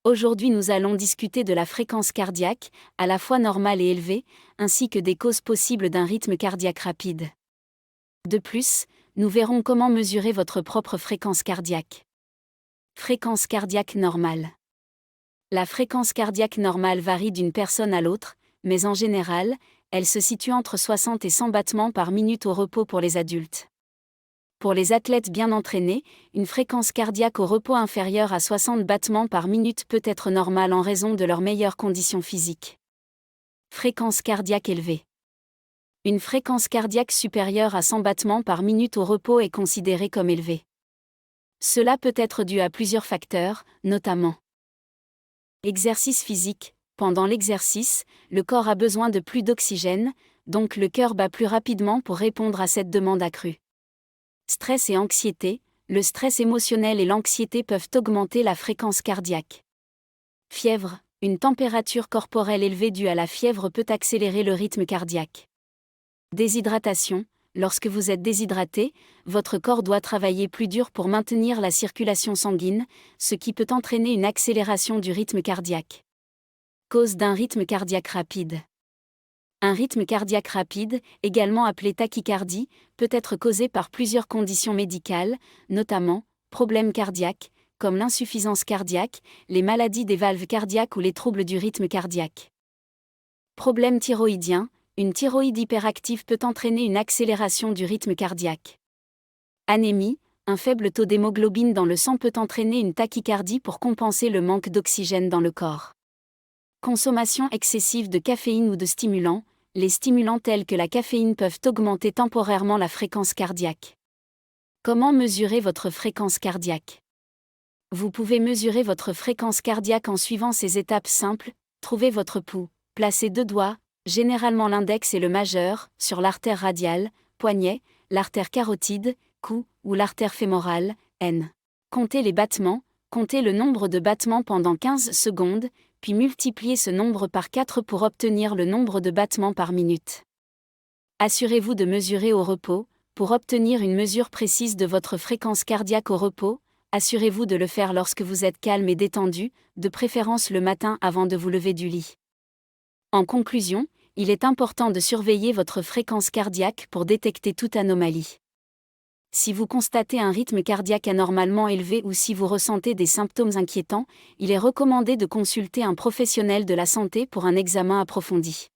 Aujourd'hui nous allons discuter de la fréquence cardiaque, à la fois normale et élevée, ainsi que des causes possibles d'un rythme cardiaque rapide. De plus, nous verrons comment mesurer votre propre fréquence cardiaque. Fréquence cardiaque normale. La fréquence cardiaque normale varie d'une personne à l'autre, mais en général, elle se situe entre 60 et 100 battements par minute au repos pour les adultes. Pour les athlètes bien entraînés, une fréquence cardiaque au repos inférieure à 60 battements par minute peut être normale en raison de leurs meilleures conditions physiques. Fréquence cardiaque élevée. Une fréquence cardiaque supérieure à 100 battements par minute au repos est considérée comme élevée. Cela peut être dû à plusieurs facteurs, notamment exercice physique. Pendant l'exercice, le corps a besoin de plus d'oxygène, donc le cœur bat plus rapidement pour répondre à cette demande accrue. Stress et anxiété. Le stress émotionnel et l'anxiété peuvent augmenter la fréquence cardiaque. Fièvre. Une température corporelle élevée due à la fièvre peut accélérer le rythme cardiaque. Déshydratation. Lorsque vous êtes déshydraté, votre corps doit travailler plus dur pour maintenir la circulation sanguine, ce qui peut entraîner une accélération du rythme cardiaque. Cause d'un rythme cardiaque rapide. Un rythme cardiaque rapide, également appelé tachycardie, peut être causé par plusieurs conditions médicales, notamment problèmes cardiaques, comme l'insuffisance cardiaque, les maladies des valves cardiaques ou les troubles du rythme cardiaque. Problème thyroïdien. Une thyroïde hyperactive peut entraîner une accélération du rythme cardiaque. Anémie. Un faible taux d'hémoglobine dans le sang peut entraîner une tachycardie pour compenser le manque d'oxygène dans le corps. Consommation excessive de caféine ou de stimulants. Les stimulants tels que la caféine peuvent augmenter temporairement la fréquence cardiaque. Comment mesurer votre fréquence cardiaque? Vous pouvez mesurer votre fréquence cardiaque en suivant ces étapes simples. Trouvez votre pouls. Placez 2 doigts, généralement l'index et le majeur, sur l'artère radiale, poignet, l'artère carotide, cou, ou l'artère fémorale, N. Comptez les battements, comptez le nombre de battements pendant 15 secondes, puis multipliez ce nombre par 4 pour obtenir le nombre de battements par minute. Assurez-vous de mesurer au repos. Pour obtenir une mesure précise de votre fréquence cardiaque au repos, assurez-vous de le faire lorsque vous êtes calme et détendu, de préférence le matin avant de vous lever du lit. En conclusion, il est important de surveiller votre fréquence cardiaque pour détecter toute anomalie. Si vous constatez un rythme cardiaque anormalement élevé ou si vous ressentez des symptômes inquiétants, il est recommandé de consulter un professionnel de la santé pour un examen approfondi.